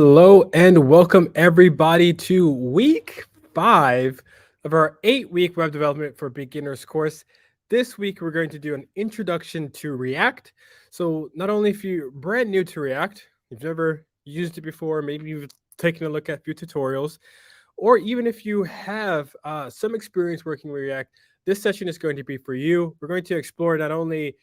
Hello and welcome everybody to week 5 of our 8-week web development for beginners course. This week we're going to do an introduction to React. So not only if you're brand new to React, you've never used it before, maybe you've taken a look at a few tutorials, or even if you have some experience working with React, this session is going to be for you. We're going to explore not only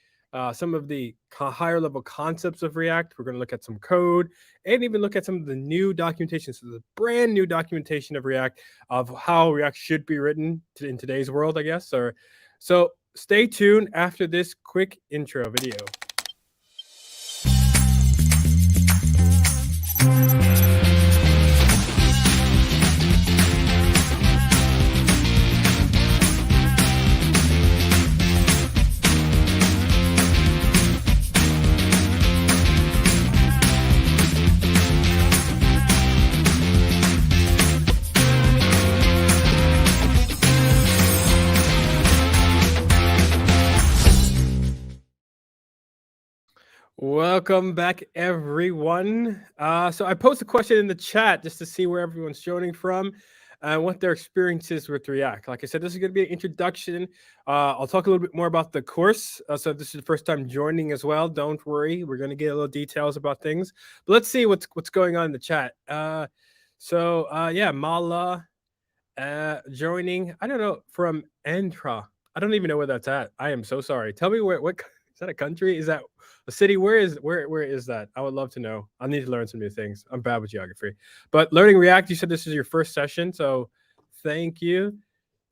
some of the higher level concepts of React, we're going to look at some code and even look at some of the new documentation. So the brand new documentation of React, of how React should be written in today's world, I guess. So stay tuned after this quick intro video. Welcome back, everyone. So I posed a question in the chat just to see where everyone's joining from and what their experience is with React. Like I said, this is going to be an introduction. I'll talk a little bit more about the course. So if this is the first time joining as well, don't worry. We're going to get a little details about things. But let's see what's going on in the chat. Yeah, Mala joining. I don't know, from Andhra. I don't even know where that's at. I am so sorry. Tell me what is that a country? Is that a city? Where is that? I would love to know. I need to learn some new things. I'm bad with geography. But learning React, you said this is your first session, so thank you.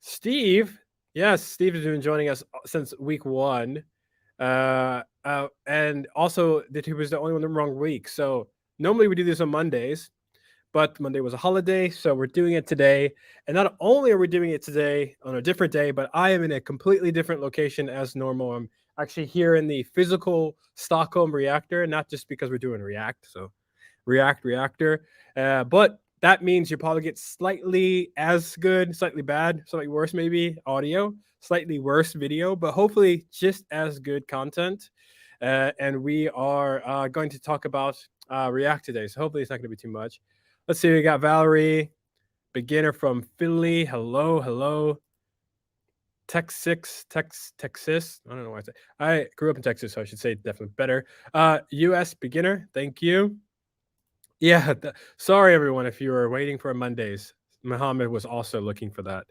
Steve, yes, Steve has been joining us since week 1. And also that he was the only one in the wrong week. So normally we do this on Mondays, but Monday was a holiday, so we're doing it today. And not only are we doing it today on a different day, but I am in a completely different location as normal. I'm actually here in the physical Stockholm reactor, not just because we're doing React, so React reactor. But that means you probably get slightly as good, slightly bad, slightly worse maybe audio, slightly worse video, but hopefully just as good content. And we are going to talk about React today, so hopefully it's not going to be too much. Let's see, we got Valerie, beginner from Philly. Hello. Texas. I don't know why I say. I grew up in Texas, so I should say definitely better. US beginner, thank you. Yeah, sorry everyone if you were waiting for Mondays. Muhammad was also looking for that.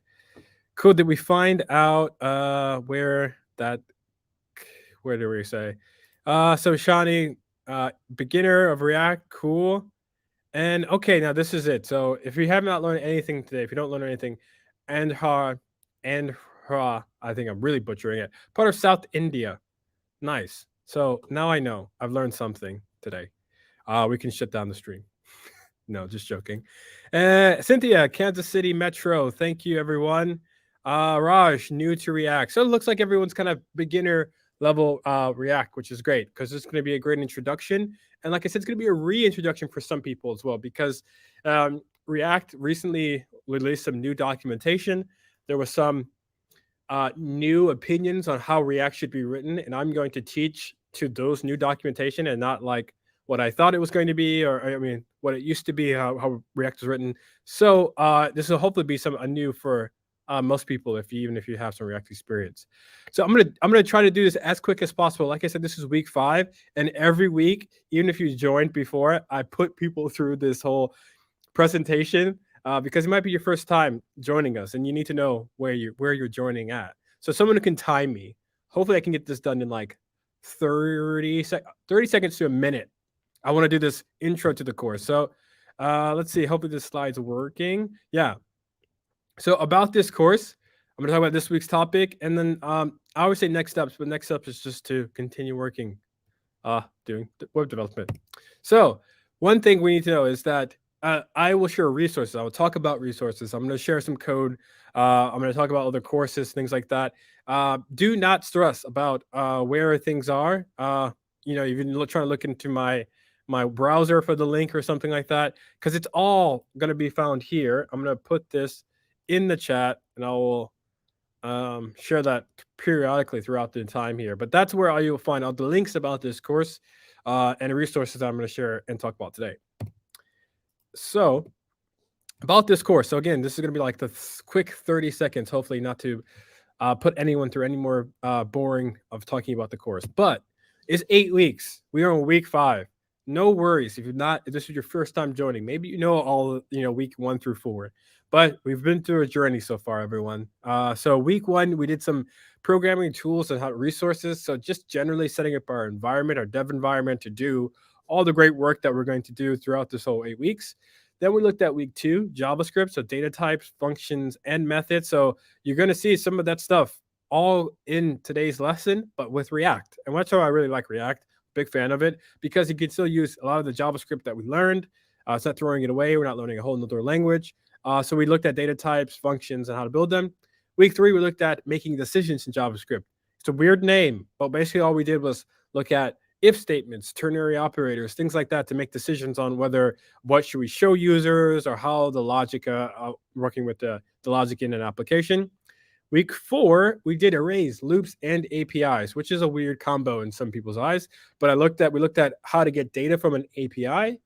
Cool. Did we find out where did we say? So Shani, beginner of React, cool. And okay, now this is it. So if you have not learned anything today, if you don't learn anything, Andhra, I think I'm really butchering it. Part of South India. Nice. So now I know. I've learned something today. We can shut down the stream. No, just joking. Cynthia, Kansas City Metro. Thank you, everyone. Raj, new to React. So it looks like everyone's kind of beginner level React, which is great because it's going to be a great introduction. And like I said, it's going to be a reintroduction for some people as well because React recently released some new documentation. There was some new opinions on how React should be written, and I'm going to teach to those new documentation and not like what I thought it was going to be, or I mean, what it used to be, how React was written. So this will hopefully be some new for most people, even if you have some React experience. So I'm gonna try to do this as quick as possible. Like I said, this is week 5, and every week, even if you joined before, I put people through this whole presentation because it might be your first time joining us, and you need to know where you're joining at. So someone who can time me. Hopefully, I can get this done in like 30 seconds to a minute. I want to do this intro to the course. So let's see. Hopefully, this slide's working. Yeah. So about this course, I'm going to talk about this week's topic, and then I always say next steps, but next steps is just to continue working, doing web development. So one thing we need to know is that I will share resources. I will talk about resources. I'm going to share some code. I'm going to talk about other courses, things like that. Do not stress about where things are. You can try to look into my browser for the link or something like that, because it's all going to be found here. I'm going to put this in the chat, and I will share that periodically throughout the time here. But that's where you will find all the links about this course and the resources I'm going to share and talk about today. So about this course. So again, this is going to be like the quick 30 seconds, hopefully not to put anyone through any more boring of talking about the course. But it's 8 weeks. We are on week 5. No worries if you're not. If this is your first time joining, maybe you know all week 1 through 4. But we've been through a journey so far, everyone. So week 1, we did some programming tools and how resources. So just generally setting up our environment, our dev environment, to do all the great work that we're going to do throughout this whole 8 weeks. Then we looked at week 2, JavaScript, so data types, functions, and methods. So you're going to see some of that stuff all in today's lesson, but with React. And that's how I really like React. Big fan of it because you can still use a lot of the JavaScript that we learned. It's not throwing it away. We're not learning a whole nother language. So we looked at data types, functions, and how to build them. Week 3, we looked at making decisions in JavaScript. It's a weird name, but basically all we did was look at if statements, ternary operators, things like that to make decisions on whether what should we show users or how the logic, working with the logic in an application. Week 4, we did arrays, loops, and APIs, which is a weird combo in some people's eyes. But we looked at how to get data from an API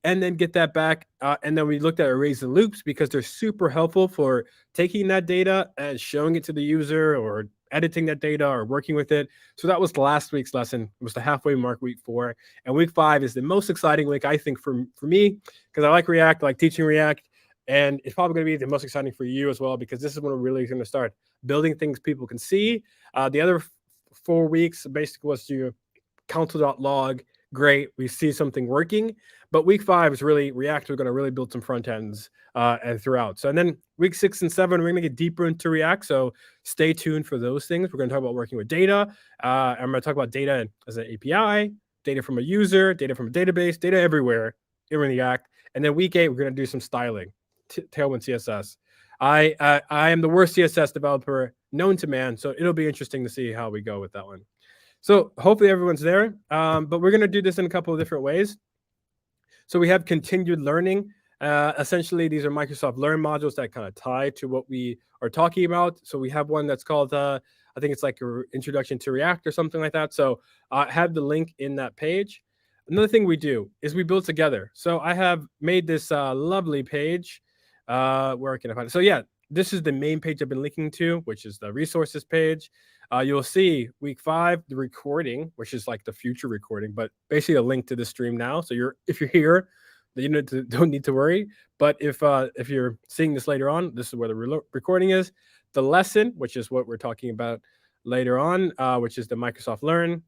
and then get that back. And then we looked at arrays and loops because they're super helpful for taking that data and showing it to the user or editing that data or working with it. So that was last week's lesson. It was the halfway mark, week 4. And week 5 is the most exciting week, I think, for me, because I like React, I like teaching React. And it's probably going to be the most exciting for you as well, because this is when we're really going to start building things people can see. The other 4 weeks basically was to console.log. Great, we see something working. But week 5 is really React. We're going to really build some front ends and throughout. So, and then week 6 and 7, we're going to get deeper into React. So stay tuned for those things. We're going to talk about working with data. I'm going to talk about data as an API, data from a user, data from a database, data everywhere in React. And then week 8, we're going to do some styling, Tailwind CSS. I am the worst CSS developer known to man, so it'll be interesting to see how we go with that one. So hopefully everyone's there, but we're going to do this in a couple of different ways. So we have continued learning. Essentially, these are Microsoft Learn modules that kind of tie to what we are talking about. So we have one that's called, I think it's like an introduction to React or something like that. So I have the link in that page. Another thing we do is we build together. So I have made this lovely page. Where can I find it? So yeah, this is the main page I've been linking to, which is the resources page. You'll see week 5, the recording, which is like the future recording, but basically a link to the stream now. So if you're here, you don't need to worry. But if you're seeing this later on, this is where the recording is. The lesson, which is what we're talking about later on, which is the Microsoft Learn.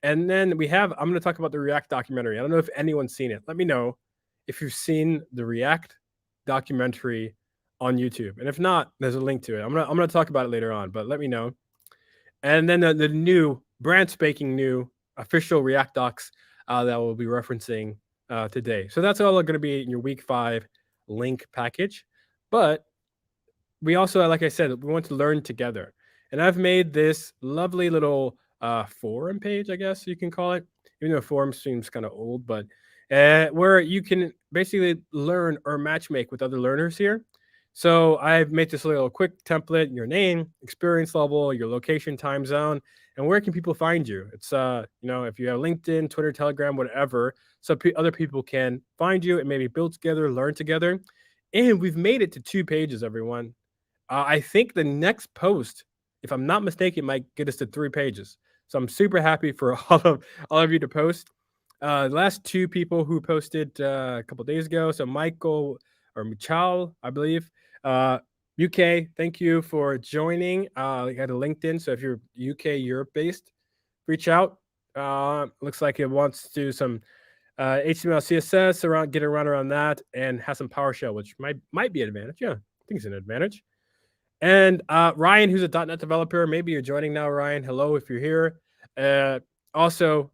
And then I'm going to talk about the React documentary. I don't know if anyone's seen it. Let me know if you've seen the React documentary on YouTube. And if not, there's a link to it. I'm gonna talk about it later on, but let me know. And then the new, brand spanking new official React docs that we'll be referencing today. So that's all going to be in your week 5 link package. But we also, like I said, we want to learn together. And I've made this lovely little forum page, I guess you can call it, even though forum seems kind of old, but where you can basically learn or matchmake with other learners here. So I've made this little quick template: your name, experience level, your location, time zone, and where can people find you. It's if you have LinkedIn, Twitter, Telegram, whatever, so other people can find you and maybe build together, learn together. And we've made it to 2 pages, everyone. I think the next post, if I'm not mistaken, might get us to 3 pages. So I'm super happy for all of you to post. The last 2 people who posted a couple days ago. So Michael or Michal, I believe. UK, thank you for joining. I got a LinkedIn. So if you're UK, Europe based, reach out. Looks like it wants to do some HTML, CSS get around that, and have some PowerShell, which might be an advantage. Yeah, I think it's an advantage. And Ryan, who's a .NET developer, maybe you're joining now, Ryan. Hello, if you're here. Also,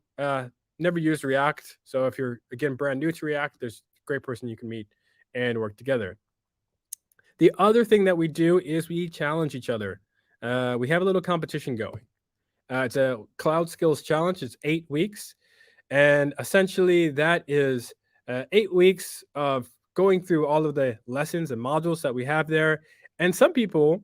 never used React. So if you're, again, brand new to React, there's a great person you can meet and work together. The other thing that we do is we challenge each other. We have a little competition going. It's a Cloud Skills Challenge. It's 8 weeks. And essentially that is 8 weeks of going through all of the lessons and modules that we have there. And some people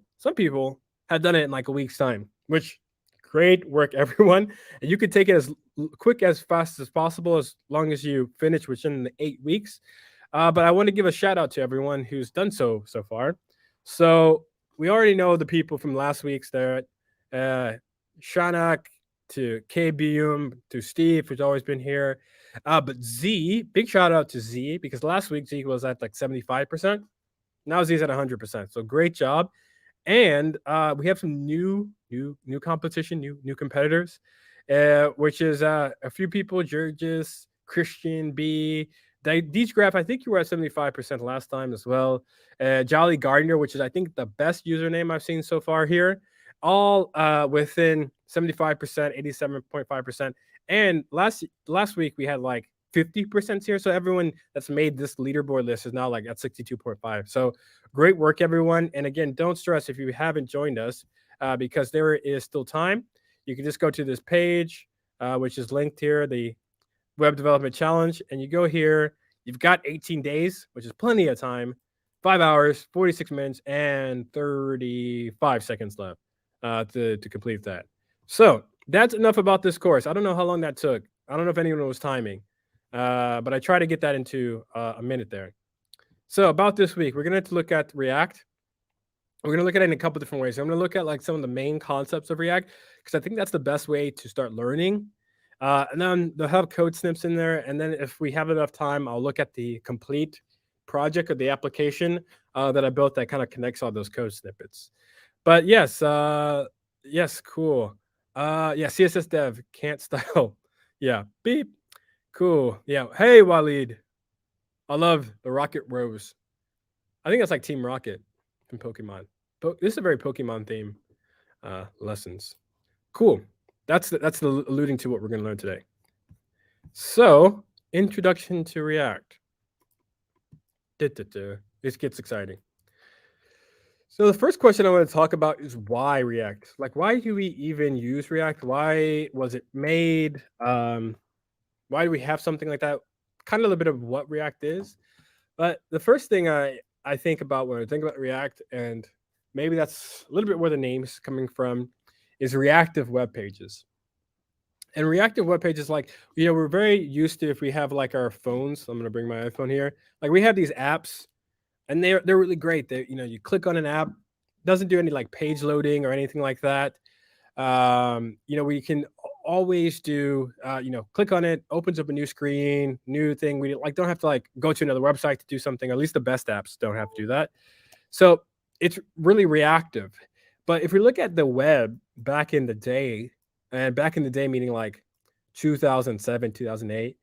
have done it in like a week's time, which great work, everyone. And you could take it as quick, as fast as possible, as long as you finish within the 8 weeks. But I want to give a shout out to everyone who's done so far. So we already know the people from last week's there, uh, Shanak to KBum to Steve, who's always been here. But Z, big shout out to Z because last week Z was at like 75%. Now Z's at 100%. So great job. And we have some new competition, new competitors, which is a few people: Georges, Christian B, Deej Graph. I think you were at 75% last time as well. Jolly Gardner, which is I think the best username I've seen so far here, all within 75%, 87.5%. And last week we had like 50% here. So everyone that's made this leaderboard list is now like at 62.5. So great work, everyone. And again, don't stress if you haven't joined us because there is still time. You can just go to this page, which is linked here, the Web Development Challenge, and you go here. You've got 18 days, which is plenty of time. 5 hours, 46 minutes, and 35 seconds left to complete that. So that's enough about this course. I don't know how long that took. I don't know if anyone was timing, but I try to get that into a minute there. So about this week, we're going to look at React. We're going to look at it in a couple different ways. I'm going to look at like some of the main concepts of React because I think that's the best way to start learning. And then they'll have code snips in there. And then if we have enough time, I'll look at the complete project or the application that I built that kind of connects all those code snippets. But yes, yes, cool. Yeah, CSS dev can't style. Yeah, beep. Cool. Yeah. Hey, Waleed. I love the Rocket Rose. I think that's like Team Rocket from Pokemon. This is a very Pokemon theme lessons. Cool. That's the alluding to what we're going to learn today. So, introduction to React. This gets exciting. So the first question I want to talk about is why React? Like, why do we even use React? Why was it made? Why do we have something like that? Kind of a little bit of what React is. But the first thing I think about when I think about React, and maybe that's a little bit where the name's coming from, is reactive web pages. And reactive web pages, like, we're very used to if we have like our phones. I'm going to bring my iPhone here. Like we have these apps and they're really great. They, you click on an app, doesn't do any like page loading or anything like that. We can always do, click on it, opens up a new screen, new thing. We like don't have to like go to another website to do something. At least the best apps don't have to do that. So it's really reactive. But if we look at the web back in the day, and back in the day meaning like 2007, 2008,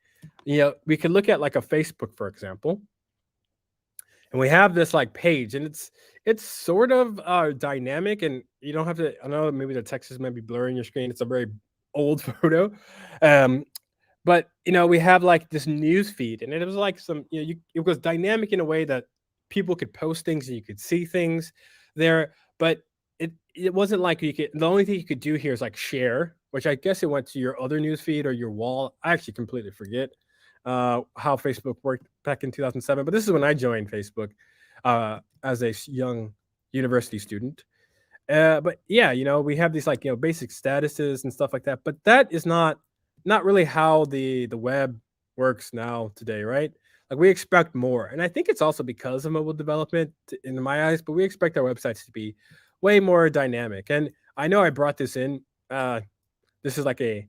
we could look at like a Facebook, for example, and we have this like page, and it's sort of dynamic, and you don't have to. I know maybe the text is maybe blurring your screen. It's a very old photo, but we have like this news feed, and it was like some it was dynamic in a way that people could post things and you could see things there, but it wasn't like the only thing you could do here is like share, which I guess it went to your other news feed or your wall. I actually completely forget how Facebook worked back in 2007, but this is when I joined Facebook as a young university student. But yeah, we have these like basic statuses and stuff like that, but that is not really how the web works now today, right? Like we expect more, and I think it's also because of mobile development in my eyes, but we expect our websites to be way more dynamic. And I know I brought this in. This is like a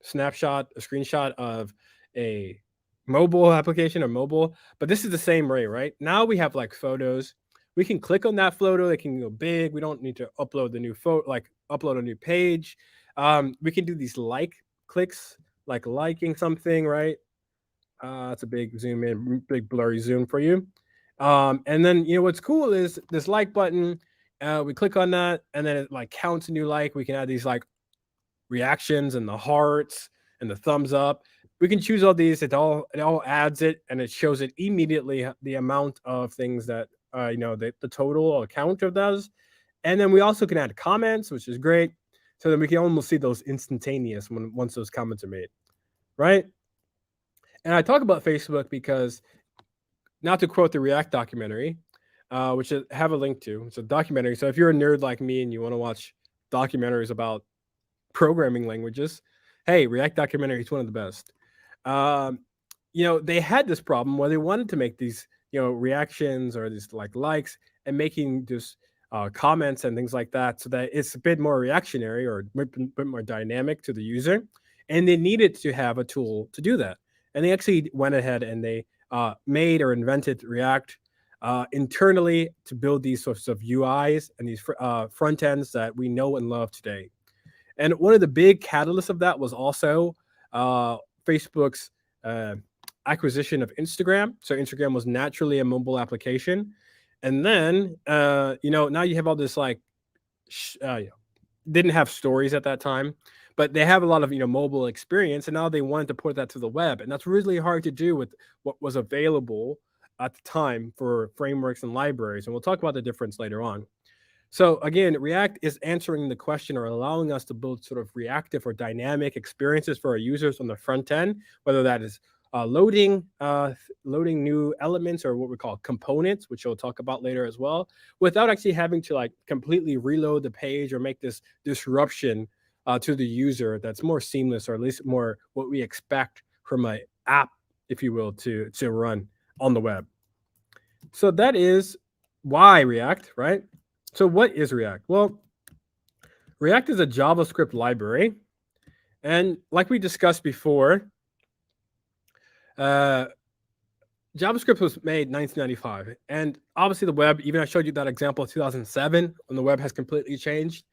snapshot, a screenshot of a mobile application or mobile, but this is the same way, right? Now we have like photos. We can click on that photo. It can go big. We don't need to upload the new photo, like upload a new page. We can do these like clicks, like liking something, right? It's a big zoom in, big blurry zoom for you. And then what's cool is this like button. We click on that, and then it like counts a new like. We can add these like reactions and the hearts and the thumbs up. We can choose all these. It all adds it, and it shows it immediately the amount of things that the total account of those. And then we also can add comments, which is great. So then we can almost see those instantaneous once those comments are made, right? And I talk about Facebook because, not to quote the React documentary, which I have a link to. It's a documentary. So if you're a nerd like me and you want to watch documentaries about programming languages, hey, React documentary is one of the best. they had this problem where they wanted to make these, reactions or these like likes and making just comments and things like that, so that it's a bit more reactionary or a bit more dynamic to the user. And they needed to have a tool to do that. And they actually went ahead and they made or invented React internally to build these sorts of UIs and these front ends that we know and love today. And one of the big catalysts of that was also uh, Facebook's uh, acquisition of Instagram. So Instagram was naturally a mobile application, and then now you have all this like didn't have stories at that time, but they have a lot of mobile experience, and now they wanted to port that to the web, and that's really hard to do with what was available at the time for frameworks and libraries. And we'll talk about the difference later on. So again, React is answering the question or allowing us to build sort of reactive or dynamic experiences for our users on the front end, whether that is loading new elements or what we call components, which we'll talk about later as well, without actually having to like completely reload the page or make this disruption to the user. That's more seamless, or at least more what we expect from an app, if you will, to run on the web. So that is why React, right? So what is React? Well, React is a JavaScript library. And like we discussed before, JavaScript was made 1995. And obviously the web, even I showed you that example of 2007, when the web has completely changed.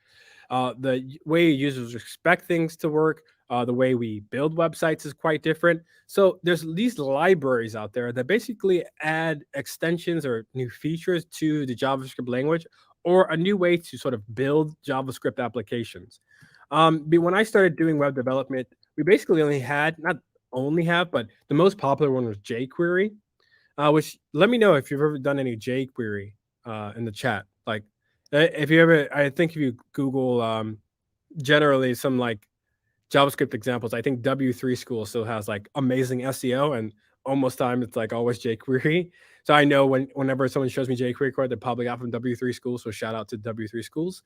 The way users expect things to work, the way we build websites is quite different. So there's these libraries out there that basically add extensions or new features to the JavaScript language, or a new way to sort of build JavaScript applications. But when I started doing web development, we basically only had, not only have, but the most popular one was jQuery, which let me know if you've ever done any jQuery in the chat. Like, if you ever, I think if you Google generally some like JavaScript examples, I think W3 School still has like amazing SEO, and almost time it's like always jQuery. So I know whenever someone shows me jQuery code, they're probably out from W3 School. So shout out to W3 Schools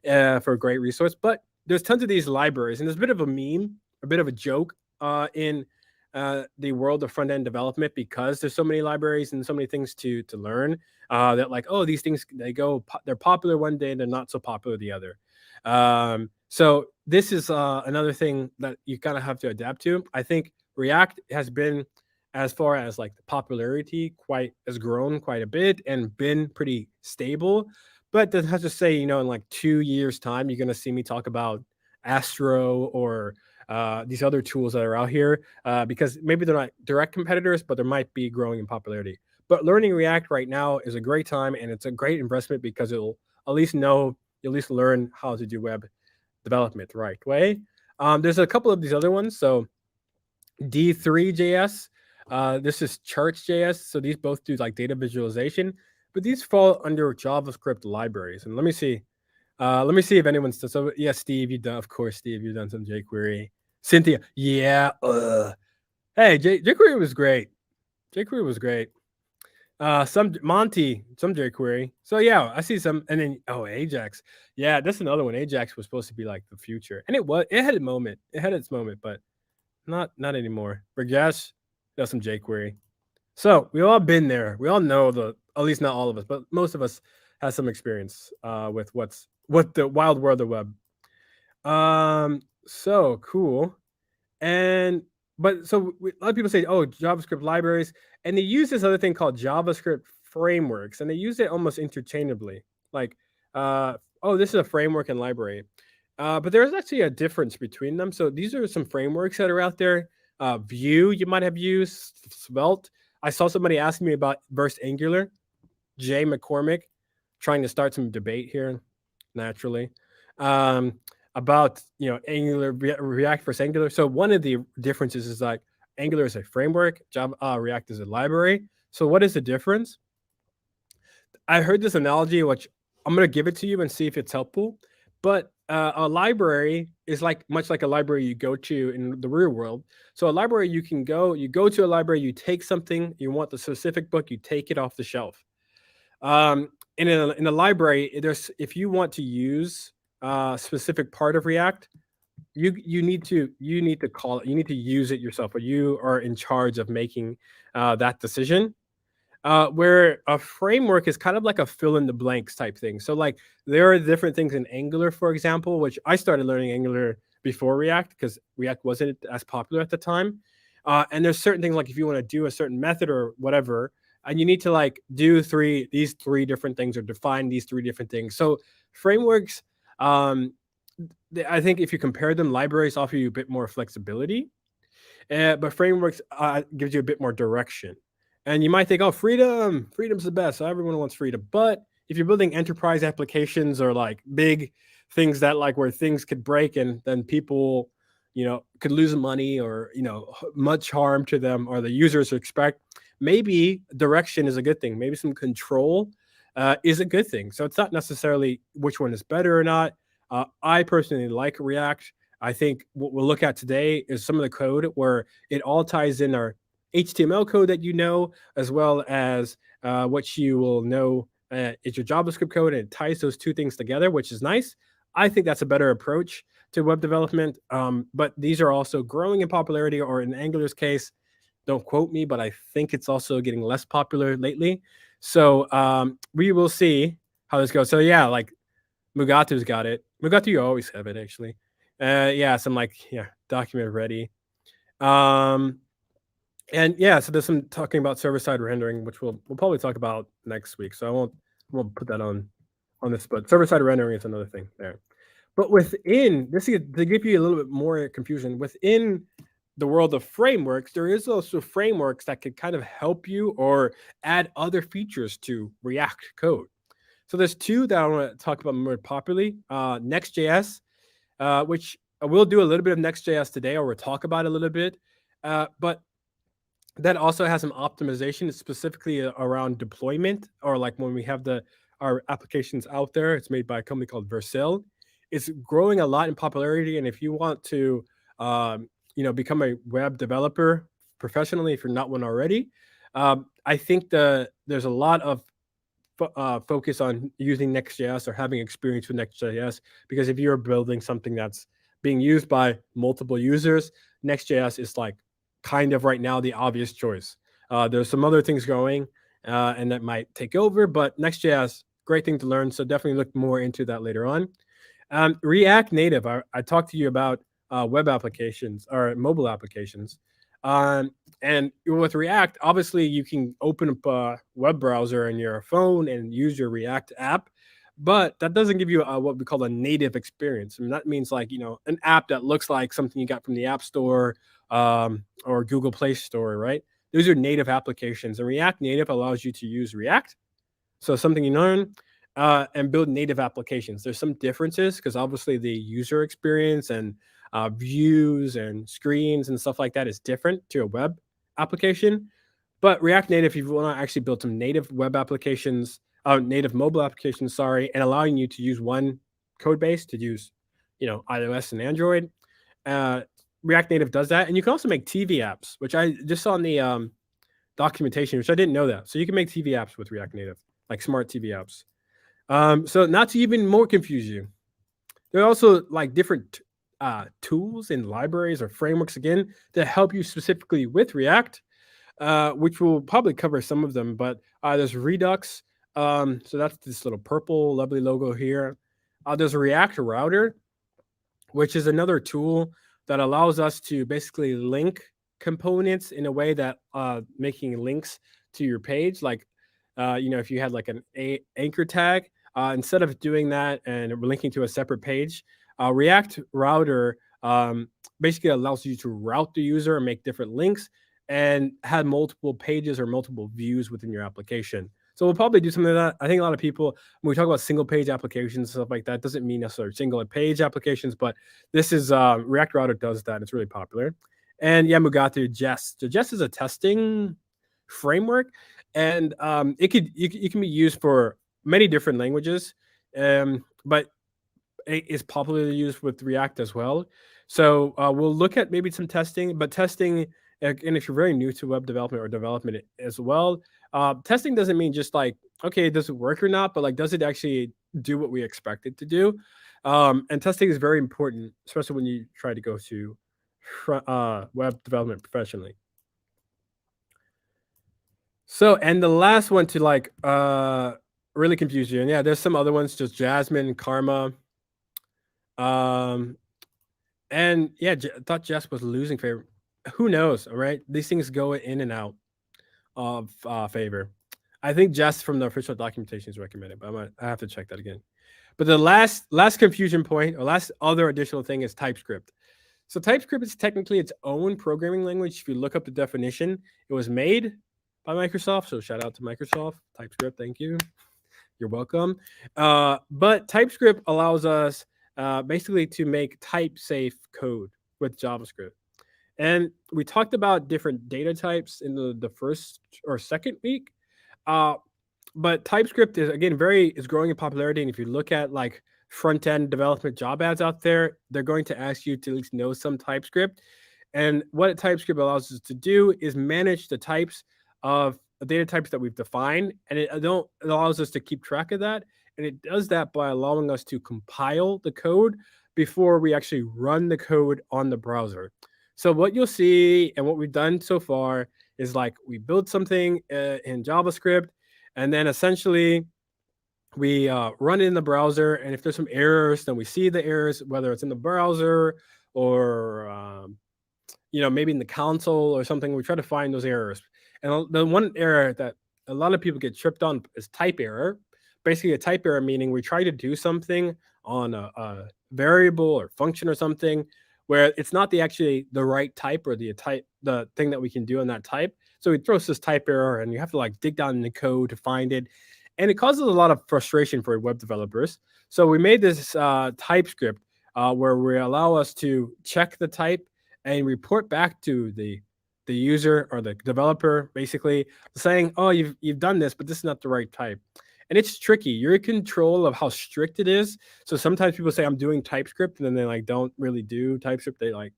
for a great resource. But there's tons of these libraries, and there's a bit of a meme, a bit of a joke in the world of front end development, because there's so many libraries and so many things to learn that like, oh, these things they're popular one day and they're not so popular the other. So this is another thing that you kind of have to adapt to. I think React has been, as far as like the popularity, has grown quite a bit and been pretty stable. But that has to say, in like 2 years' time, you're gonna see me talk about Astro or these other tools that are out here, because maybe they're not direct competitors, but there might be growing in popularity. But learning React right now is a great time, and it's a great investment because it'll at least you'll at least learn how to do web development the right way. There's a couple of these other ones. So D3.js, this is Charts.js. So these both do like data visualization, but these fall under JavaScript libraries. And let me see. Let me see if anyone's done. So yeah, Steve, you've done, of course, Steve, you've done some jQuery. Cynthia, yeah. Hey, jQuery was great. jQuery was great. Some Monty, some jQuery. So yeah, I see some, and then Ajax. Yeah, that's another one. Ajax was supposed to be like the future, and it had a moment. It had its moment, but not anymore. Burgess does some jQuery. So we all been there. We all know at least not all of us, but most of us has some experience with what the wild world of web. So cool. And but so a lot of people say, oh, JavaScript libraries, and they use this other thing called JavaScript frameworks, and they use it almost interchangeably. Like, oh, this is a framework and library. But there's actually a difference between them. So these are some frameworks that are out there. Vue, you might have used. Svelte. I saw somebody asking me about versus Angular. Jay McCormick, trying to start some debate here, naturally, about Angular, React versus Angular. So one of the differences is like Angular is a framework, React is a library. So what is the difference? I heard this analogy, which I'm going to give it to you and see if it's helpful. But a library is like much like a library you go to in the real world. So a library, you go to a library, you take something, you want the specific book, you take it off the shelf. In a library, if you want to use a specific part of React, you need to call it, you need to use it yourself, or you are in charge of making that decision. Where a framework is kind of like a fill in the blanks type thing. So like there are different things in Angular, for example, which I started learning Angular before React because React wasn't as popular at the time. And there's certain things like if you want to do a certain method or whatever, and you need to like do these three different things or define these three different things. So frameworks, um, I think if you compare them, libraries offer you a bit more flexibility, but frameworks gives you a bit more direction. And you might think, oh, freedom's the best. So everyone wants freedom. But if you're building enterprise applications or like big things that like where things could break and then people, could lose money or, much harm to them or the users expect, maybe direction is a good thing. Maybe some control is a good thing. So it's not necessarily which one is better or not. I personally like React. I think what we'll look at today is some of the code where it all ties in our HTML code that you know, as well as what you will know is your JavaScript code, and it ties those two things together, which is nice. I think that's a better approach to web development. But these are also growing in popularity, or in Angular's case, don't quote me, but I think it's also getting less popular lately. So we will see how this goes. So yeah, like Mugatu's got it. Mugatu, you always have it actually. Yeah, some document ready. And yeah, so there's some talking about server-side rendering, which we'll probably talk about next week. So I won't put that on this, but server-side rendering is another thing there. But within this, to give you a little bit more confusion, within the world of frameworks, there is also frameworks that could kind of help you or add other features to React code. So there's two that I want to talk about more popularly. Next.js, which we'll do a little bit of Next.js today, or we'll talk about a little bit. But that also has some optimization specifically around deployment, or like when we have our applications out there. It's made by a company called Vercel. It's growing a lot in popularity, and if you want to, become a web developer professionally, if you're not one already, I think there's a lot of focus on using Next.js or having experience with Next.js, because if you're building something that's being used by multiple users, Next.js is like kind of right now the obvious choice. There's some other things going, and that might take over, but Next.js, great thing to learn. So definitely look more into that later on. React Native, I talked to you about web applications or mobile applications. And with React, obviously you can open up a web browser in your phone and use your React app, but that doesn't give you what we call a native experience. I mean, that means like, an app that looks like something you got from the App Store or Google Play Store, right? Those are native applications, and React Native allows you to use React. So something you learn and build native applications. There's some differences because obviously the user experience and views and screens and stuff like that is different to a web application. But React Native, if you want to actually build some native web applications, native mobile applications, and allowing you to use one code base to use, iOS and Android. React Native does that, and you can also make TV apps, which I just saw in the documentation, which I didn't know that. So you can make TV apps with React Native, like smart TV apps. So not to even more confuse you, there are also like different tools and libraries or frameworks again that help you specifically with React, which we'll probably cover some of them. But there's Redux. So that's this little purple lovely logo here. There's a React Router, which is another tool that allows us to basically link components in a way that making links to your page, like if you had like an anchor tag, instead of doing that and linking to a separate page, React Router basically allows you to route the user and make different links and have multiple pages or multiple views within your application. So we'll probably do something like that. I think a lot of people, when we talk about single page applications and stuff like that, doesn't mean necessarily single page applications, but this is React Router does that. It's really popular. And yeah, Mugatu Jest. So Jest is a testing framework, and it can be used for many different languages, but it is popularly used with React as well. So we'll look at maybe some testing, but testing, and if you're very new to web development or development as well, testing doesn't mean just like, okay, does it work or not, but like, does it actually do what we expect it to do? And testing is very important, especially when you try to go to web development professionally. So, and the last one to like really confuse you, and yeah, there's some other ones, just Jasmine, Karma, um, and yeah, I thought Jess was losing favor. Who knows? All right, these things go in and out of favor. I think Jess from the official documentation is recommended, but I have to check that again. But the last confusion point, or last other additional thing, is TypeScript. So TypeScript is technically its own programming language. If you look up the definition, it was made by Microsoft. So shout out to Microsoft. TypeScript, thank you. You're welcome. But TypeScript allows us basically to make type safe code with JavaScript. And we talked about different data types in the first or second week. Uh, but TypeScript is, again, is growing in popularity. And if you look at like front end development job ads out there, they're going to ask you to at least know some TypeScript. And what TypeScript allows us to do is manage the types of the data types that we've defined, and it allows us to keep track of that. And it does that by allowing us to compile the code before we actually run the code on the browser. So what you'll see and what we've done so far is like we build something in JavaScript, and then essentially we run it in the browser. And if there's some errors, then we see the errors, whether it's in the browser or maybe in the console or something. We try to find those errors. And the one error that a lot of people get tripped on is type error. Basically, a type error meaning we try to do something on a variable or function or something where it's not actually the right type or the thing that we can do on that type. So it throws this type error, and you have to like dig down in the code to find it. And it causes a lot of frustration for web developers. So we made this TypeScript where we allow us to check the type and report back to the user or the developer, basically saying, "Oh, you've done this, but this is not the right type." And it's tricky. You're in control of how strict it is. So sometimes people say I'm doing TypeScript, and then they like don't really do TypeScript. They like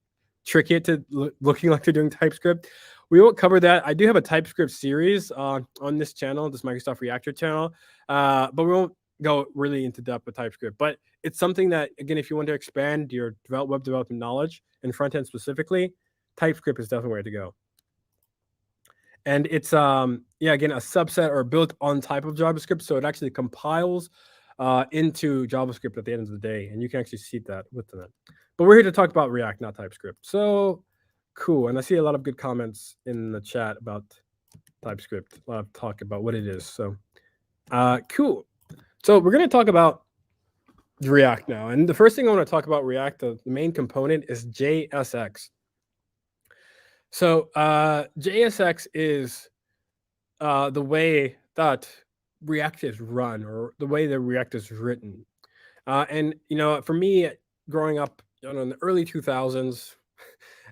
trick it to looking like they're doing TypeScript. We won't cover that. I do have a TypeScript series on this channel, this Microsoft Reactor channel, but we won't go really into depth with TypeScript. But it's something that, again, if you want to expand your web development knowledge and front end specifically, TypeScript is definitely where to go. And it's again, a subset or built on type of JavaScript, so it actually compiles into JavaScript at the end of the day, and you can actually see that with that. But we're here to talk about React, not TypeScript. So cool. And I see a lot of good comments in the chat about TypeScript. A lot of talk about what it is. So cool. So we're going to talk about React now. And the first thing I want to talk about React, the main component, is JSX. So JSX is the way that React is run, or the way that React is written. And for me, growing up in the early 2000s,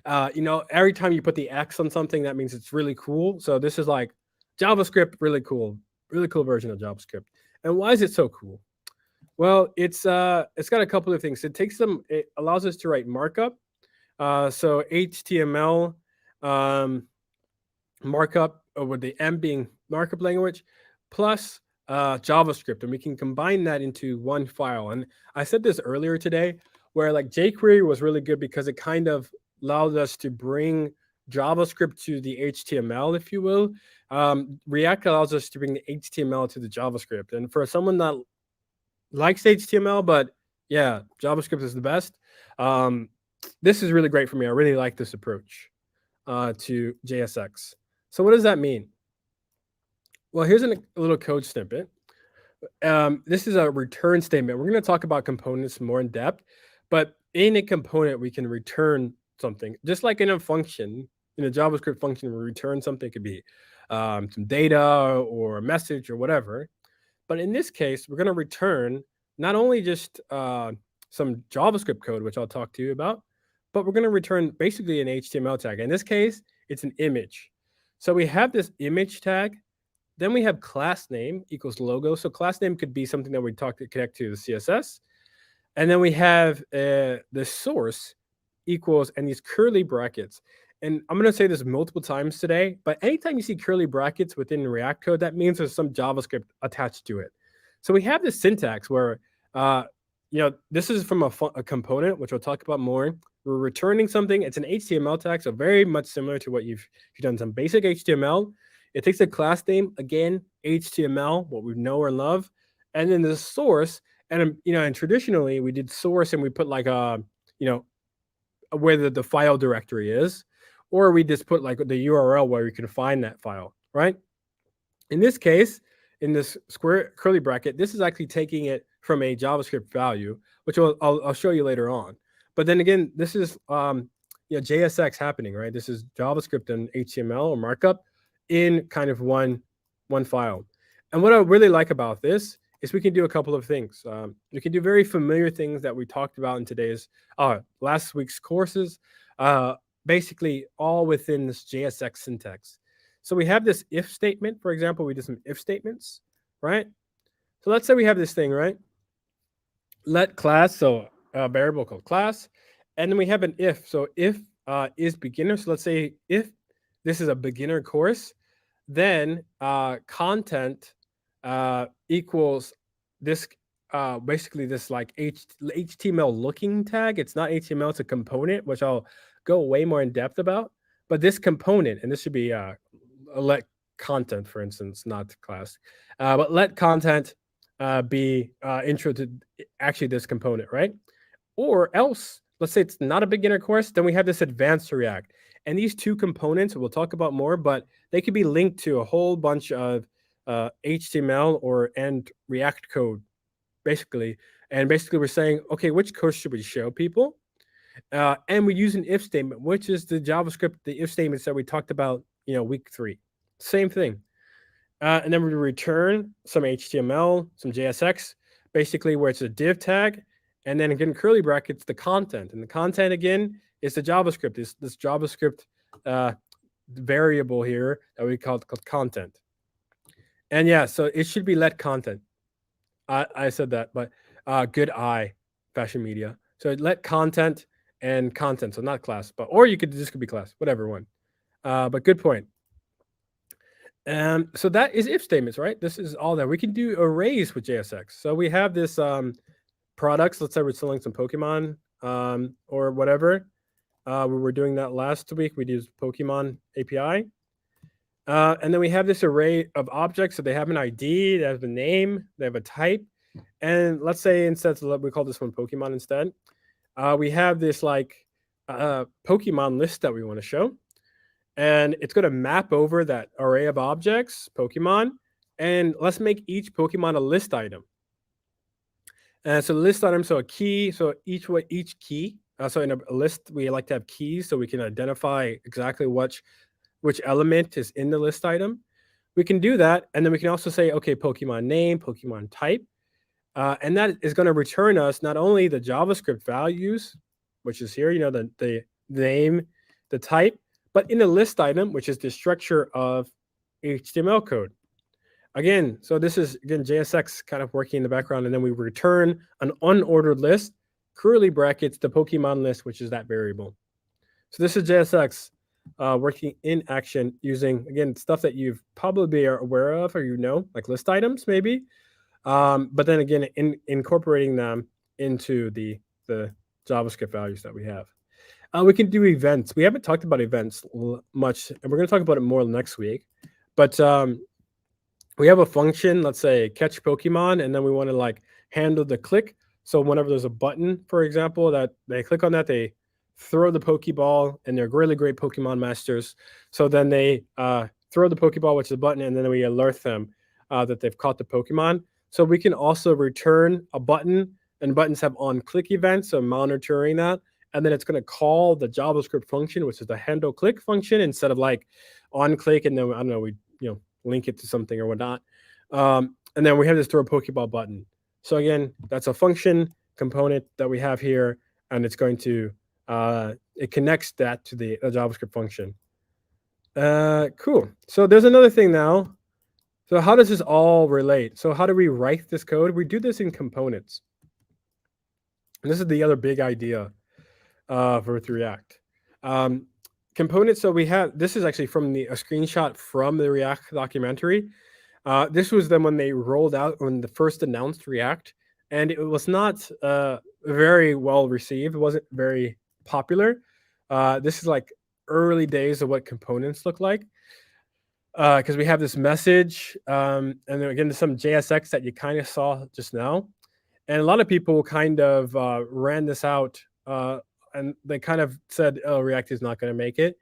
every time you put the X on something, that means it's really cool. So this is like JavaScript, really cool version of JavaScript. And why is it so cool? Well, it's got a couple of things. It allows us to write markup. So HTML markup, with the M being markup language, plus JavaScript, and we can combine that into one file. And I said this earlier today, where like jQuery was really good because it kind of allowed us to bring JavaScript to the HTML, if you will. React allows us to bring the HTML to the JavaScript. And for someone that likes HTML, but yeah, JavaScript is the best, this is really great for me. I really like this approach to JSX. So what does that mean? Well, here's a little code snippet. This is a return statement. We're going to talk about components more in depth, but in a component, we can return something. Just like in a function, in a JavaScript function, we return something. It could be some data or a message or whatever. But in this case, we're going to return not only just some JavaScript code, which I'll talk to you about, but we're going to return basically an HTML tag. In this case, it's an image. So we have this image tag. Then we have class name equals logo. So class name could be something that we talk to connect to the CSS. And then we have the source equals, and these curly brackets. And I'm going to say this multiple times today, but anytime you see curly brackets within React code, that means there's some JavaScript attached to it. So we have this syntax where this is from a component, which we'll talk about more. We're returning something. It's an HTML tag, so very much similar to what you've done some basic HTML. It takes a class name, again, HTML, what we know or love, and then the source. And and traditionally we did source and we put like where the file directory is, or we just put like the URL where you can find that file, right? In this case, in this square curly bracket, this is actually taking it from a JavaScript value, which I'll show you later on. But then again, this is JSX happening, right? This is JavaScript and HTML or markup in kind of one file. And what I really like about this is we can do a couple of things. We can do very familiar things that we talked about in today's last week's courses, basically all within this JSX syntax. So we have this if statement, for example. We did some if statements, right? So let's say we have this thing, right? Let class, so a variable called class, and then we have an if. So if is beginner. So let's say if this is a beginner course, then content equals this basically this like HTML looking tag. It's not HTML, it's a component, which I'll go way more in depth about. But this component, and this should be let content, for instance, not class, but let content be intro to actually this component, right? Or else, let's say it's not a beginner course, then we have this advanced React. And these two components, we'll talk about more, but they could be linked to a whole bunch of HTML and React code, basically. And basically we're saying, okay, which code should we show people? And we use an if statement, which is the JavaScript, the if statements that we talked about, week 3. Same thing. And then we return some HTML, some JSX, basically where it's a div tag. And then again, curly brackets, the content. And the content, again, is the JavaScript, this JavaScript variable here that we called content. And yeah, so it should be let content. I said that, but good eye, fashion media. So let content and content, so not class, but or this could be class, whatever one. But good point. So that is if statements, right? This is all that we can do arrays with JSX. So we have this products. Let's say we're selling some Pokemon or whatever. We were doing that last week. We used Pokemon API. And then we have this array of objects. So they have an ID, they have a name, they have a type. And let's say instead, we call this one Pokemon instead. We have this like Pokemon list that we want to show. And it's going to map over that array of objects, Pokemon. And let's make each Pokemon a list item. And so the list item, so a key, so each key. So in a list, we like to have keys so we can identify exactly which element is in the list item. We can do that. And then we can also say, okay, Pokemon name, Pokemon type. And that is going to return us not only the JavaScript values, which is here, the name, the type, but in a list item, which is the structure of HTML code. Again, so this is, again, JSX kind of working in the background, and then we return an unordered list, curly brackets, the Pokemon list, which is that variable. So this is JSX working in action using, again, stuff that you've probably are aware of or like list items maybe. But then again, incorporating them into the JavaScript values that we have. We can do events. We haven't talked about events much, and we're going to talk about it more next week. But we have a function, let's say catch Pokemon, and then we want to like handle the click. So whenever there's a button, for example, that they click on that, they throw the Pokeball, and they're really great Pokemon masters. So then they throw the Pokeball, which is a button, and then we alert them that they've caught the Pokemon. So we can also return a button, and buttons have on-click events, so monitoring that. And then it's going to call the JavaScript function, which is the handle click function, instead of like on click, and then I don't know, we link it to something or whatnot. And then we have this throw Pokeball button. So again, that's a function component that we have here, and it's going to it connects that to the JavaScript function. Cool. So there's another thing now. So how does this all relate? So how do we write this code? We do this in components. And this is the other big idea with React. Components, so we have, this is actually from a screenshot from the React documentary. This was then when they rolled out, when they first announced React, and it was not very well received. It wasn't very popular. This is like early days of what components look like, because we have this message, and then again, there's some JSX that you kind of saw just now, and a lot of people kind of ran this out, and they kind of said, "Oh, React is not going to make it."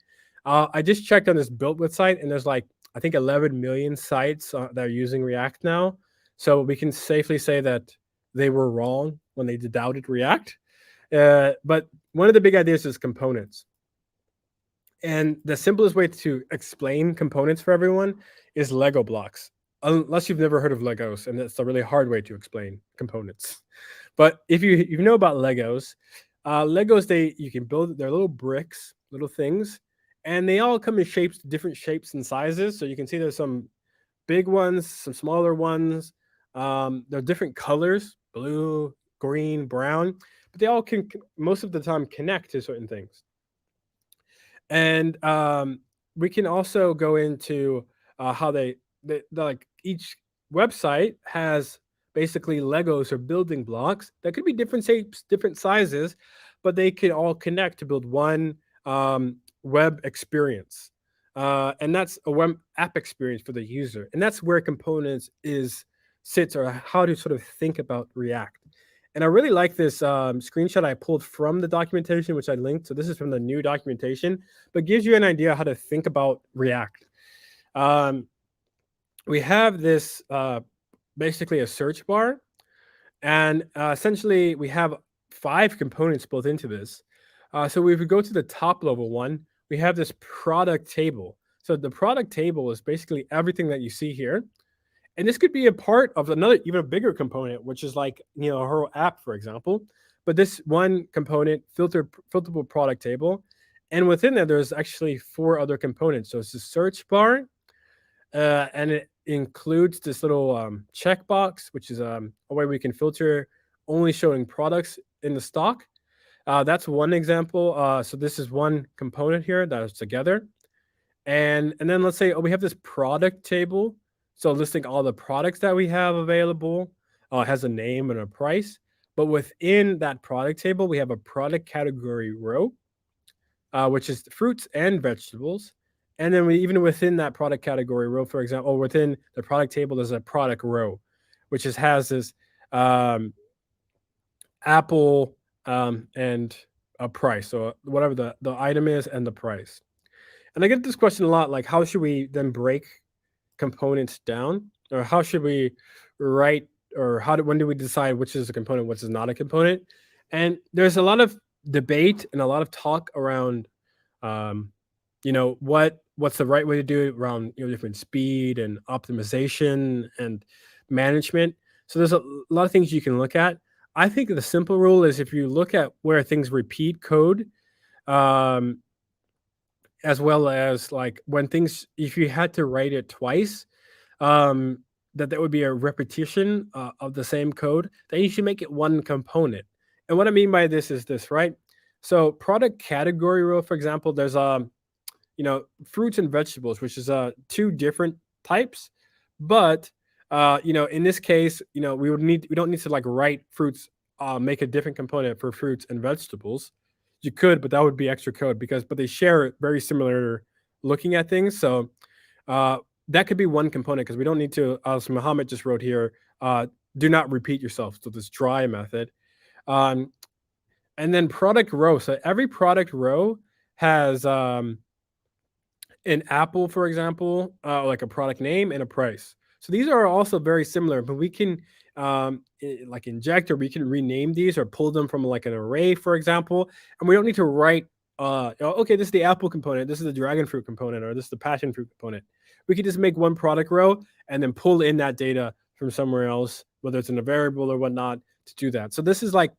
I just checked on this built with site, and there's like I think 11 million sites that are using React now, so we can safely say that they were wrong when they doubted React. But one of the big ideas is components. And the simplest way to explain components for everyone is Lego blocks. Unless you've never heard of Legos, and that's a really hard way to explain components. But if you know about Legos, you can build their little bricks, little things, and they all come in shapes, different shapes and sizes. So you can see there's some big ones, some smaller ones. They're different colors, blue, green, brown, but they all can most of the time connect to certain things. And we can also go into how like each website has basically Legos or building blocks that could be different shapes, different sizes, but they can all connect to build one web experience. And that's a web app experience for the user. And that's where components is sits, or how to sort of think about React. And I really like this screenshot I pulled from the documentation, which I linked. So this is from the new documentation, but gives you an idea how to think about React. We have this basically a search bar, and essentially we have 5 components built into this. So if we go to the top level one, we have this product table. So the product table is basically everything that you see here. And this could be a part of another even a bigger component, which is like, her app, for example. But this one component, filterable product table, and within that, there's actually 4 other components. So it's the search bar, and it includes this little checkbox, which is a way we can filter only showing products in the stock. That's one example. So this is one component here that is together. And then let's say, we have this product table, so listing all the products that we have available, has a name and a price. But within that product table, we have a product category row, which is fruits and vegetables. And then even within that product category row, for example, or within the product table, there's a product row, which has this apple and a price. So whatever the item is and the price. And I get this question a lot, like how should we then break components down, or how should we write, or when do we decide which is a component, which is not a component? And there's a lot of debate and a lot of talk around, what's the right way to do it around different speed and optimization and management. So there's a lot of things you can look at. I think the simple rule is if you look at where things repeat code, as well as like when things, if you had to write it twice, that would be a repetition of the same code, then you should make it one component. And what I mean by this is this, right? So product category row, for example, there's fruits and vegetables, which is 2 different types. But in this case, we don't need to like write fruits, make a different component for fruits and vegetables. You could, but that would be extra code but they share very similar looking at things. So that could be one component, because we don't need to, as Mohammed just wrote here, do not repeat yourself. So this dry method. And then product row. So every product row has an apple, for example, like a product name and a price. So these are also very similar, but we can like inject, or we can rename these or pull them from like an array, for example. And we don't need to write, okay, this is the apple component, this is the dragon fruit component, or this is the passion fruit component. We can just make one product row and then pull in that data from somewhere else, whether it's in a variable or whatnot, to do that. So this is like,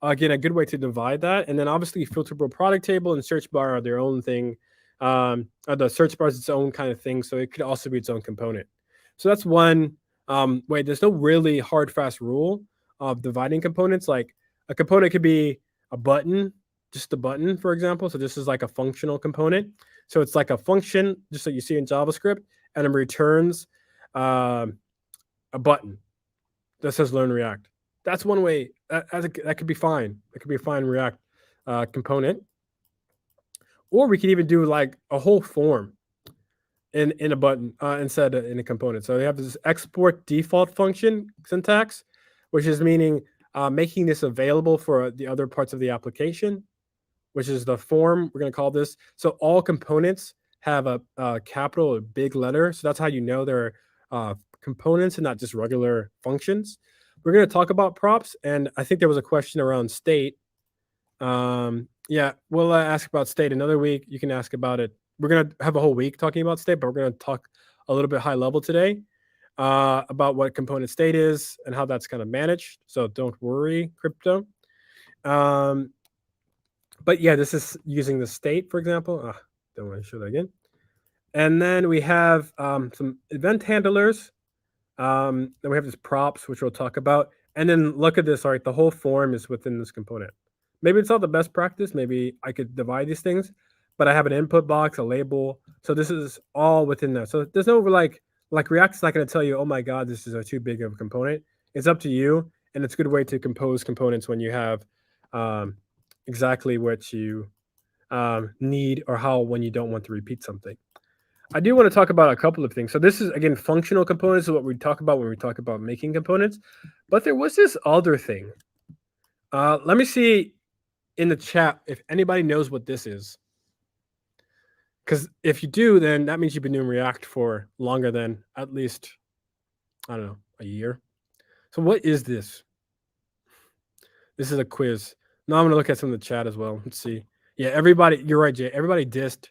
again, a good way to divide that. And then obviously filterable product table and search bar are their own thing. The search bar is its own kind of thing, so it could also be its own component. So that's one way. There's no really hard, fast rule of dividing components. Like a component could be a button, just a button, for example. So this is like a functional component. So it's like a function, just like you see in JavaScript, and it returns a button that says Learn React. That's one way. That could be fine. That could be a fine React component. Or we could even do like a whole form in a button instead of in a component. So we have this export default function syntax, which is meaning making this available for the other parts of the application, which is the form we're going to call this. So all components have a capital or big letter. So that's how you know they're components and not just regular functions. We're going to talk about props, and I think there was a question around state. Yeah, we'll ask about state another week. You can ask about it. We're going to have a whole week talking about state, but we're going to talk a little bit high level today about what component state is and how that's kind of managed. So don't worry, crypto. But yeah, this is using the state, for example. Don't want to show that again. And then we have some event handlers. Then we have this props, which we'll talk about. And then look at this, all right, the whole form is within this component. Maybe it's not the best practice. Maybe I could divide these things, but I have an input box, a label. So this is all within there. So there's no like React's not going to tell you, oh my God, this is too big of a component. It's up to you. And it's a good way to compose components when you have exactly what you need or how when you don't want to repeat something. I do want to talk about a couple of things. So this is, again, functional components is what we talk about when we talk about making components. But there was this other thing. Let me see in the chat if anybody knows what this is. Because if you do, then that means you've been doing React for longer than at least, I don't know, a year. So what is this? This is a quiz. Now I'm going to look at some of the chat as well. Let's see. Yeah, everybody, you're right, Jay. Everybody dissed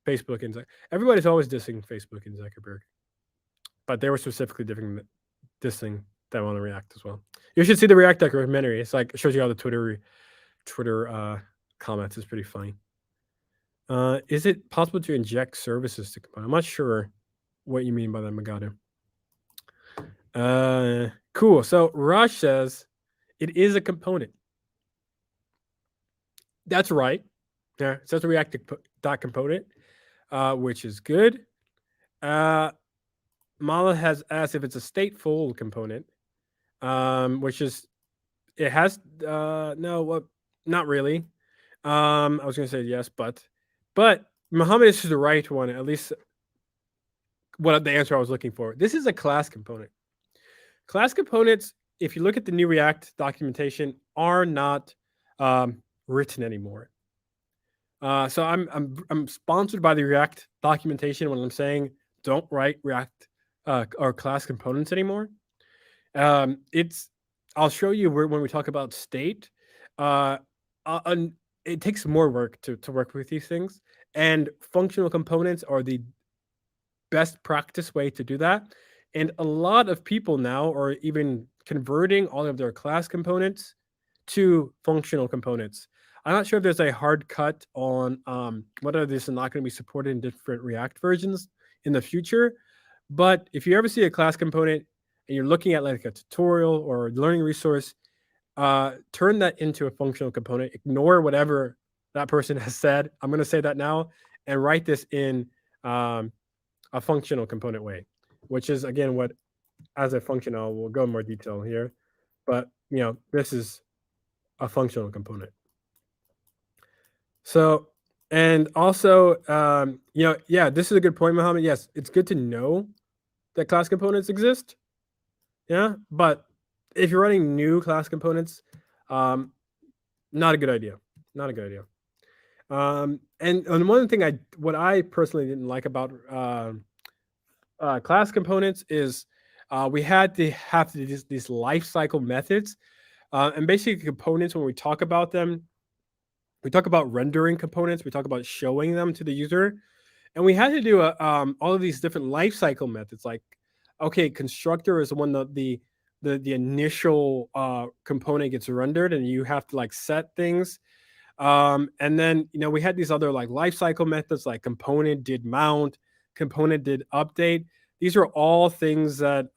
Facebook and Zuckerberg. Everybody's always dissing Facebook and Zuckerberg. But they were specifically dissing them on the React as well. You should see the React documentary. It's like, it shows you all the Twitter comments. It's pretty funny. Is it possible to inject services to component? I'm not sure what you mean by that, Magado. Cool. So Raj says it is a component. That's right. Yeah, it says React component, which is good. Mala has asked if it's a stateful component, which is it has no, what, not really. I was going to say yes, but Mohammed is the right one, at least what the answer I was looking for. This is a class component. Class components, if you look at the new React documentation, are not written anymore. So I'm sponsored by the React documentation when I'm saying don't write React or class components anymore. I'll show you when we talk about state. It takes more work to work with these things, and functional components are the best practice way to do that. And a lot of people now are even converting all of their class components to functional components. I'm not sure if there's a hard cut on whether this is not going to be supported in different React versions in the future. But if you ever see a class component and you're looking at like a tutorial or a learning resource, turn that into a functional component. Ignore whatever that person has said. I'm going to say that now and write this in a functional component way, which is, again, what as a functional, we'll go in more detail here. But, this is a functional component. So, and also, yeah, this is a good point, Mohammed. Yes, it's good to know that class components exist. Yeah, but if you're running new class components, not a good idea. Not a good idea. And one thing what I personally didn't like about class components is we had to have these lifecycle methods, and basically components. When we talk about them, we talk about rendering components. We talk about showing them to the user, and we had to do all of these different lifecycle methods. Like, okay, constructor is when the initial component gets rendered, and you have to like set things. And then we had these other like lifecycle methods, like component did mount, component did update. These are all things that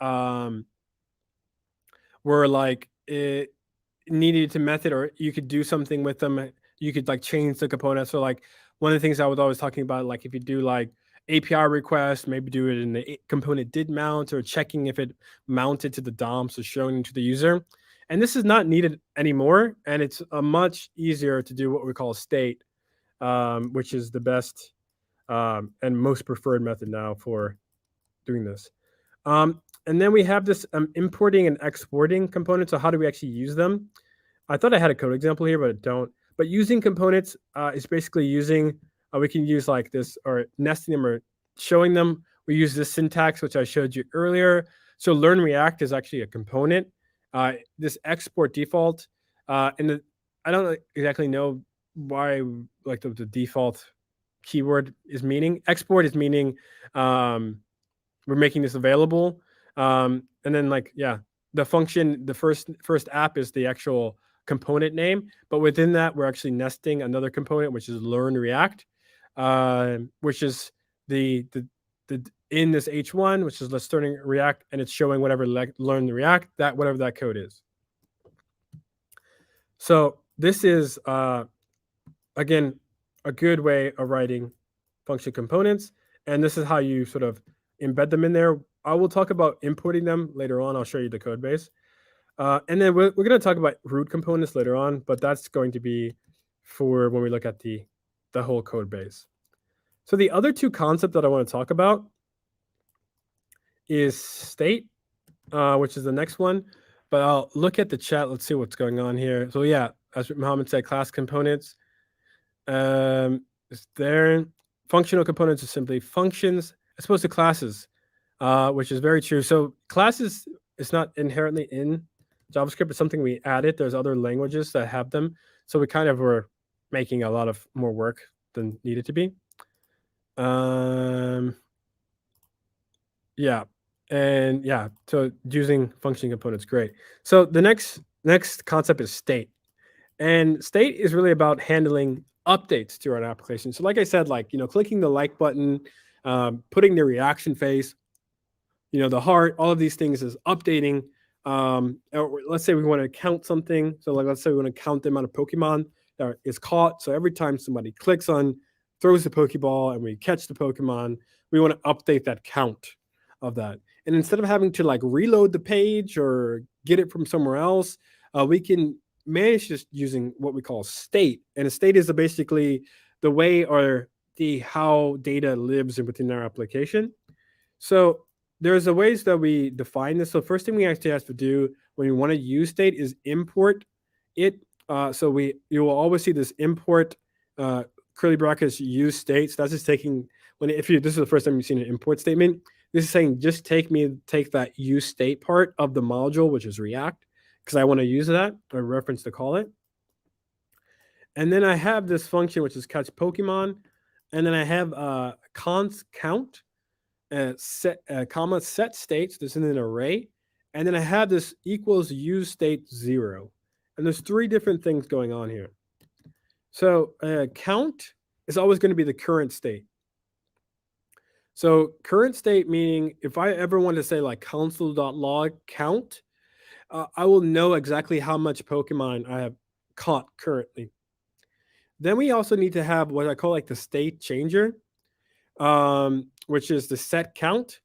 were like it needed to method, or you could do something with them. You could like change the component. So like one of the things I was always talking about, like if you do like API request, maybe do it in the component did mount, or checking if it mounted to the DOM, so showing to the user. And this is not needed anymore, and it's a much easier to do what we call state, which is the best and most preferred method now for doing this. And then we have this importing and exporting components. So how do we actually use them? I thought I had a code example here, but I don't. But using components is basically using, we can use like this or nesting them or showing them. We use this syntax, which I showed you earlier. So learn React is actually a component. This export default, I don't exactly know why like the default keyword is meaning. Export is meaning we're making this available. And then like, yeah, the function, the first app is the actual component name, but within that, we're actually nesting another component, which is learn React, which is the in this H1, which is let's learning React, and it's showing whatever learn React, that whatever that code is. So this is again a good way of writing function components, and this is how you sort of embed them in there. I will talk about importing them later on. I'll show you the code base. And then we're going to talk about root components later on, but that's going to be for when we look at the whole code base. So the other two concepts that I want to talk about is state, which is the next one. But I'll look at the chat. Let's see what's going on here. So yeah, as Mohammed said, class components. Is there functional components are simply functions as opposed to classes, which is very true. So classes is not inherently in JavaScript. It's something we added. There's other languages that have them. So we kind of were making a lot of more work than needed to be. Yeah. And yeah, so using function components, great. So the next concept is state. And state is really about handling updates to our application. So like I said, like, clicking the like button, putting the reaction face, the heart, all of these things is updating. Or let's say we want to count something. So like, let's say we want to count the amount of Pokemon that is caught. So every time somebody clicks on, throws the Pokeball and we catch the Pokemon, we want to update that count of that. And instead of having to like reload the page or get it from somewhere else, we can manage just using what we call state. And a state is basically the way or the how data lives within our application. So there's a ways that we define this. So first thing we actually have to do when we want to use state is import it. So you will always see this import curly brackets use state. So that's just taking this is the first time you've seen an import statement. This is saying just take that use state part of the module, which is React, because I want to use that or reference to call it. And then I have this function which is catch Pokemon, and then I have const count. Set state, so this is an array, and then I have this equals use state 0, and there's three different things going on here. So count is always going to be the current state. So current state meaning if I ever want to say like console.log count, I will know exactly how much Pokemon I have caught currently. Then we also need to have what I call like the state changer, which is the set count.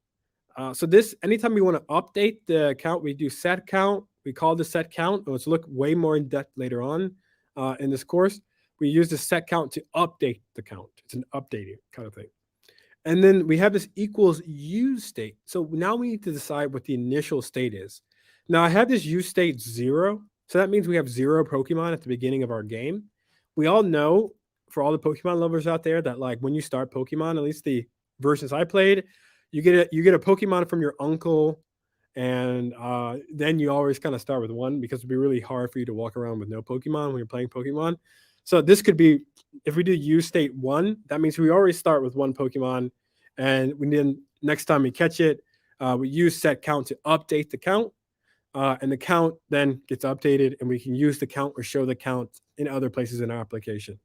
So this, anytime we want to update the count, we do set count. We call the set count. Let's look way more in depth later on in this course. We use the set count to update the count. It's an updating kind of thing. And then we have this equals use state. So now we need to decide what the initial state is. Now I have this use state 0. So that means we have 0 Pokemon at the beginning of our game. We all know, for all the Pokemon lovers out there, that like when you start Pokemon, at least the versions I played, you get a Pokemon from your uncle, and then you always kind of start with 1 because it'd be really hard for you to walk around with no Pokemon when you're playing Pokemon. So this could be, if we do use state 1, that means we always start with 1 Pokemon, and then next time we catch it, we use set count to update the count, and the count then gets updated, and we can use the count or show the count in other places in our application.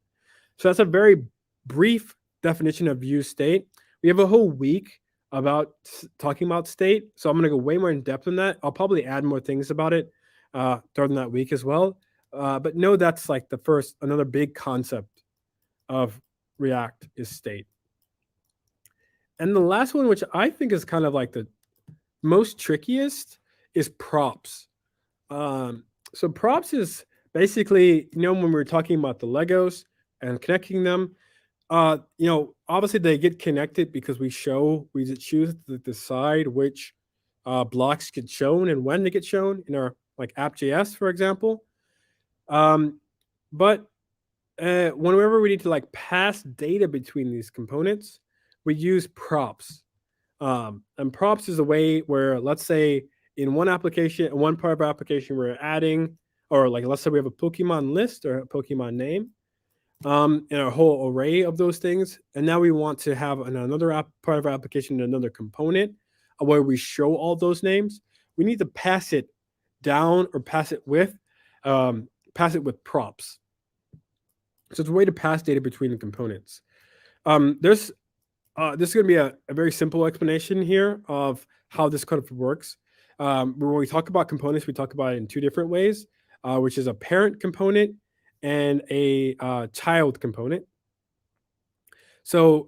So that's a very brief definition of use state. We have a whole week about talking about state, so I'm going to go way more in depth on that. I'll probably add more things about it during that week as well. But no, that's like another big concept of React is state. And the last one, which I think is kind of like the most trickiest, is props. So props is basically, when we were talking about the Legos and connecting them, obviously they get connected because we choose to decide which blocks get shown and when they get shown in our like app.js, for example. But whenever we need to like pass data between these components, we use props. And props is a way where, let's say, in one application, one part of our application, we're adding, or like, let's say we have a Pokemon list or a Pokemon name, and a whole array of those things. And now we want to have another part of our application, another component where we show all those names. We need to pass it down or pass it with props. So it's a way to pass data between the components. This is going to be a very simple explanation here of how this kind of works. When we talk about components, we talk about it in two different ways, which is a parent component and a child component. So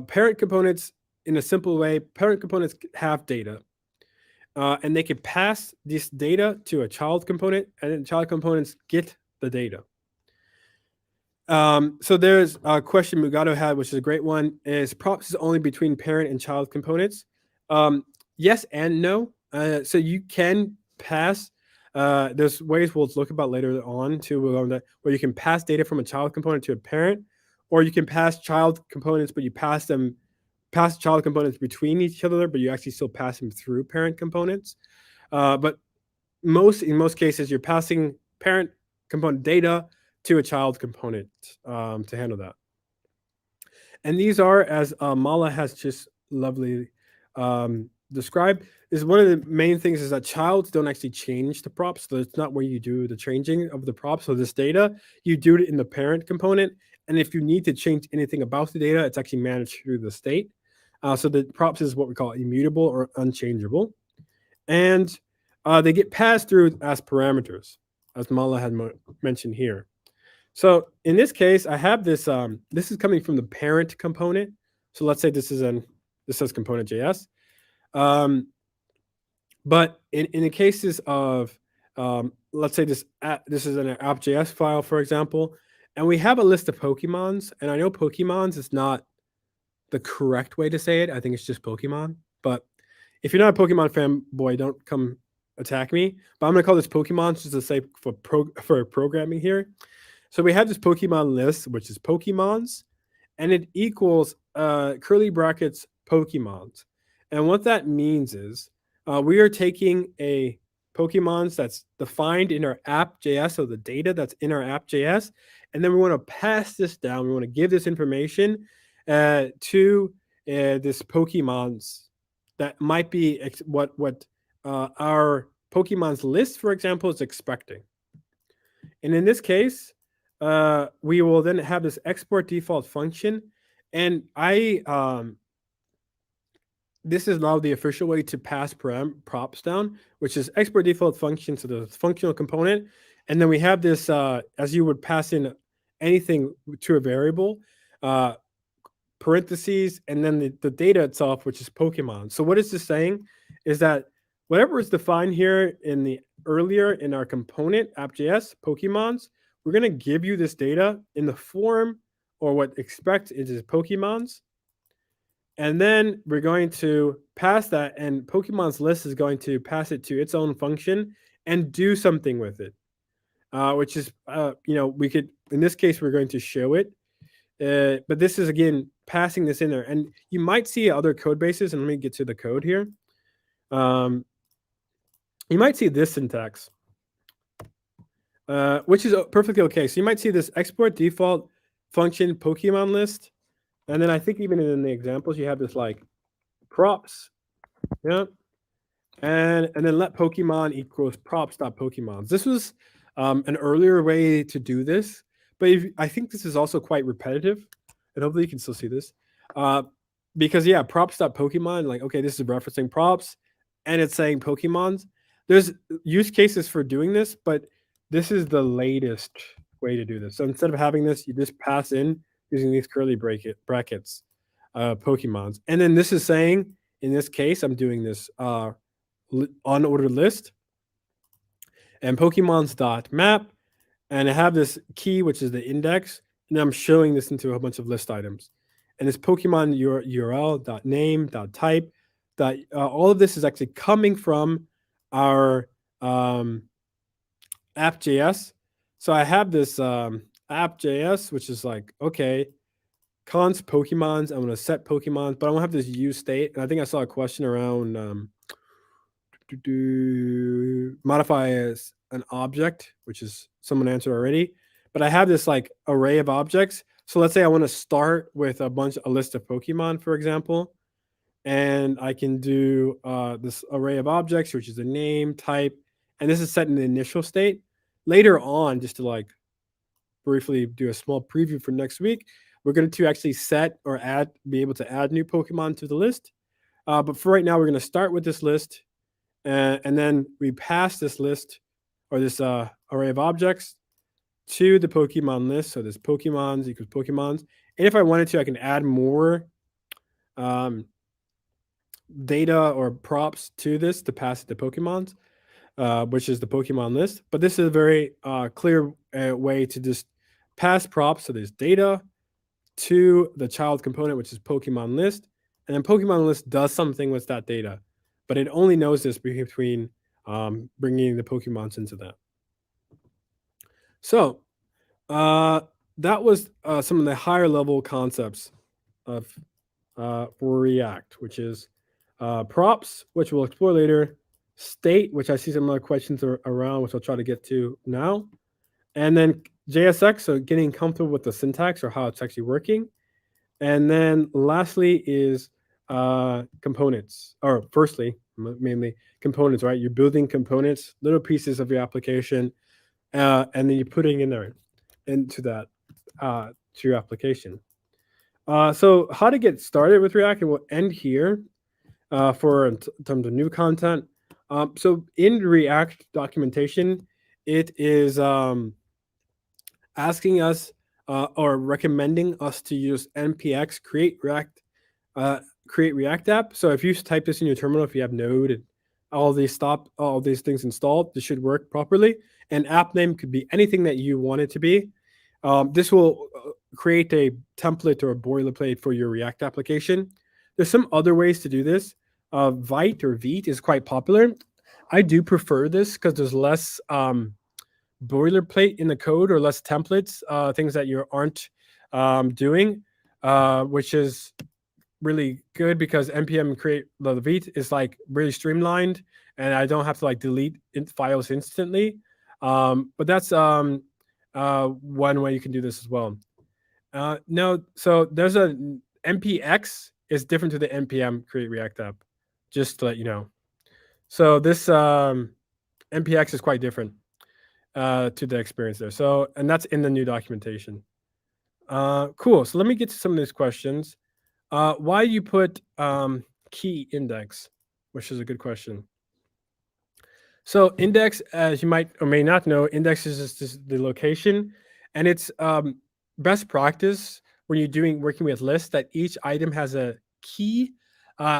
parent components, in a simple way, parent components have data. And they can pass this data to a child component, and then child components get the data. So there's a question Mugato had, which is a great one. Is props is only between parent and child components? Yes and no. So you can pass. There's ways we'll look about later on too, where you can pass data from a child component to a parent, or you can pass child components, but you pass child components between each other, but you actually still pass them through parent components. But in most cases, you're passing parent component data to a child component to handle that. And these are, as Mala has just lovely described, is one of the main things is that childs don't actually change the props. So it's not where you do the changing of the props of this data. You do it in the parent component. And if you need to change anything about the data, it's actually managed through the state. So the props is what we call immutable or unchangeable. And they get passed through as parameters, as Mala had mentioned here. So in this case, I have this. This is coming from the parent component. So let's say this says component.js. But in the cases of, let's say this is an app.js file, for example, and we have a list of Pokemons. And I know Pokemons is not the correct way to say it. I think it's just Pokemon. But if you're not a Pokemon fanboy, don't come attack me. But I'm going to call this Pokemon just to say for programming here. So we have this Pokemon list, which is Pokemons, and it equals curly brackets Pokemons. And what that means is we are taking a Pokemons that's defined in our app.js, so the data that's in our app.js, and then we want to pass this down. We want to give this information to this Pokemons that might be what our Pokemon's list, for example, is expecting. And in this case, we will then have this export default function. And this is now the official way to pass props down, which is export default function, so the functional component. And then we have this, as you would pass in anything to a variable, parentheses, and then the data itself, which is Pokemon. So what is this saying is that whatever is defined here earlier in our component app.js Pokemons, we're going to give you this data in the form, or what expect is Pokemons. And then we're going to pass that, and Pokemon's list is going to pass it to its own function and do something with it, which is, we could, in this case, we're going to show it. But this is, again, passing this in there. And you might see other code bases, and let me get to the code here. You might see this syntax, which is perfectly okay. So you might see this export default function Pokemon list. And then I think even in the examples, you have this like props. Yeah. And then let Pokemon equals props.pokemons. This was an earlier way to do this. But I think this is also quite repetitive. And hopefully you can still see this. Because, yeah, props.pokemon, like, okay, this is referencing props. And it's saying Pokemons. There's use cases for doing this, but this is the latest way to do this. So instead of having this, you just pass in using these curly brackets, Pokemons. And then this is saying, in this case, I'm doing this unordered list. and Pokemons.map, and I have this key, which is the index, and I'm showing this into a bunch of list items. And this Pokemon URL, .name, .type, all of this is actually coming from our app.js. So I have this app.js, which is like, okay, const Pokemons, I'm going to set Pokemons, but I don't have this use state. And I think I saw a question around modify as an object, which is someone answered already. But I have this like array of objects. So let's say I want to start with a list of Pokemon, for example, and I can do this array of objects, which is the name, type, and this is set in the initial state. Later on, just to like briefly do a small preview for next week, we're going to actually set or be able to add new Pokemon to the list. But for right now, we're going to start with this list, and then we pass this list or this array of objects to the Pokemon list. So this Pokemons equals Pokemons. And if I wanted to, I can add more data or props to this to pass it to Pokemons, which is the Pokemon list. But this is a very clear way to just pass props. So there's data to the child component, which is Pokemon list. And then Pokemon list does something with that data, but it only knows this between bringing the Pokemons into that. So that was some of the higher level concepts of React, which is props, which we'll explore later, state, which I see some other questions around, which I'll try to get to now, and then JSX, so getting comfortable with the syntax or how it's actually working. And then lastly is components, or firstly, mainly components, right? You're building components, little pieces of your application, and then you're putting in there into that to your application. So how to get started with React, and we'll end here for in terms of new content. So in React documentation, it is asking us or recommending us to use npx create React app. So if you type this in your terminal, if you have Node and all these things installed, this should work properly. And app name could be anything that you want it to be. This will create a template or a boilerplate for your React application. There's some other ways to do this. Vite or Vite is quite popular. I do prefer this because there's less boilerplate in the code or less templates, things that you aren't doing, which is really good because npm create the Vite is like really streamlined, and I don't have to like delete files instantly. But that's one way you can do this as well. No, so there's a npx is different to the npm create React app, just to let you know. So this npx is quite different to the experience there. So, and that's in the new documentation. Cool. So let me get to some of these questions. Why you put key index, which is a good question. So index, as you might or may not know, index is just the location, and it's best practice when you're working with lists that each item has a key,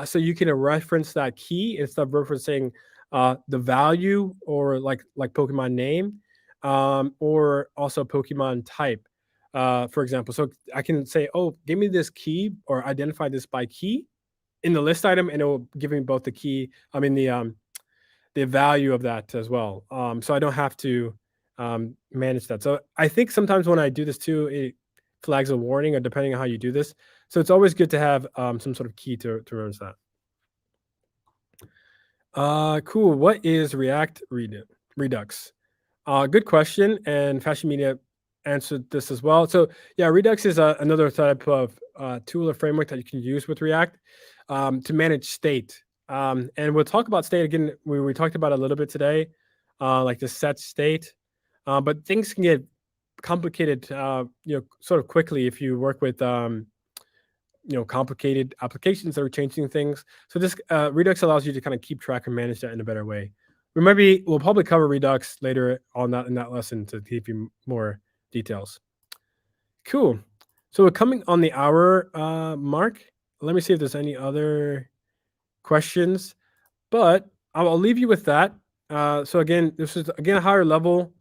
so you can reference that key instead of referencing the value or like Pokemon name, or also Pokemon type, for example. So I can say, oh, give me this key or identify this by key in the list item, and it will give me both the key, the value of that as well. So I don't have to manage that. So I think sometimes when I do this too, it flags a warning, or depending on how you do this. So it's always good to have some sort of key to reference that. Cool. What is React Redux? Good question, and Fashion Media answered this as well. So yeah, Redux is another type of tool or framework that you can use with React to manage state. And we'll talk about state again. We talked about it a little bit today, like the set state. But things can get complicated, sort of quickly if you work with complicated applications that are changing things. So this Redux allows you to kind of keep track and manage that in a better way. We'll probably cover Redux later on in that lesson to give you more details. Cool. So we're coming on the hour mark. Let me see if there's any other questions, but I'll leave you with that. So again, this is again a higher level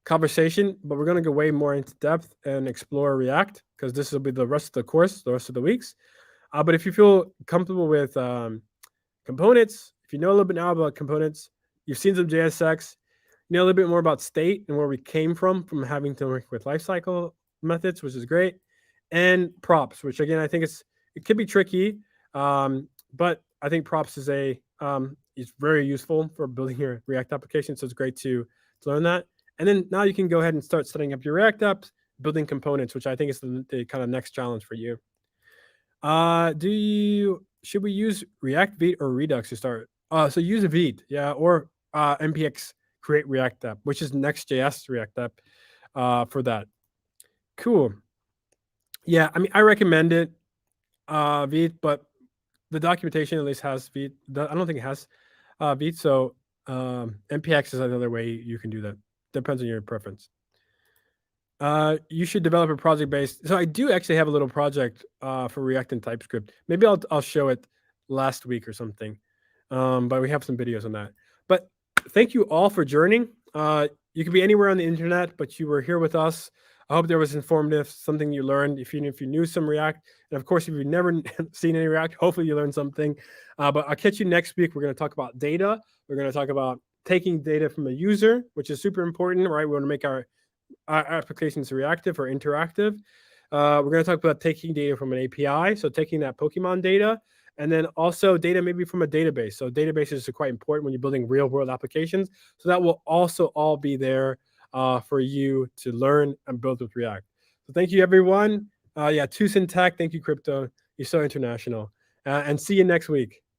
conversation, but we're going to go way more into depth and explore React because this will be the rest of the course, the rest of the weeks. But if you feel comfortable with components, if you know a little bit now about components, you've seen some JSX, you know a little bit more about state and where we came from having to work with lifecycle methods, which is great, and props, which again I think it can be tricky, but I think props is very useful for building your React application. So it's great to learn that. And then now you can go ahead and start setting up your React apps, building components, which I think is the kind of next challenge for you. Should we use React Vite or Redux to start? So use a Vite, yeah, or npx create React app, which is Next.js React app for that. Cool. Yeah, I mean, I recommend it, Vite, but the documentation at least has Vite. I don't think it has Vite, so npx is another way you can do that. Depends on your preference. You should develop a project based. So I do actually have a little project for React and TypeScript. Maybe I'll show it last week or something. But we have some videos on that. But thank you all for joining. You could be anywhere on the internet, but you were here with us. I hope there was informative, something you learned. If you knew some React, and of course, if you've never seen any React, hopefully you learned something. But I'll catch you next week. We're going to talk about data. We're going to talk about taking data from a user, which is super important, right? We want to make our applications reactive or interactive. We're going to talk about taking data from an API, so taking that Pokemon data, and then also data maybe from a database. So databases are quite important when you're building real-world applications. So that will also all be there for you to learn and build with React. So thank you, everyone. Yeah, Tucson Tech. Thank you, Crypto. You're so international. And see you next week.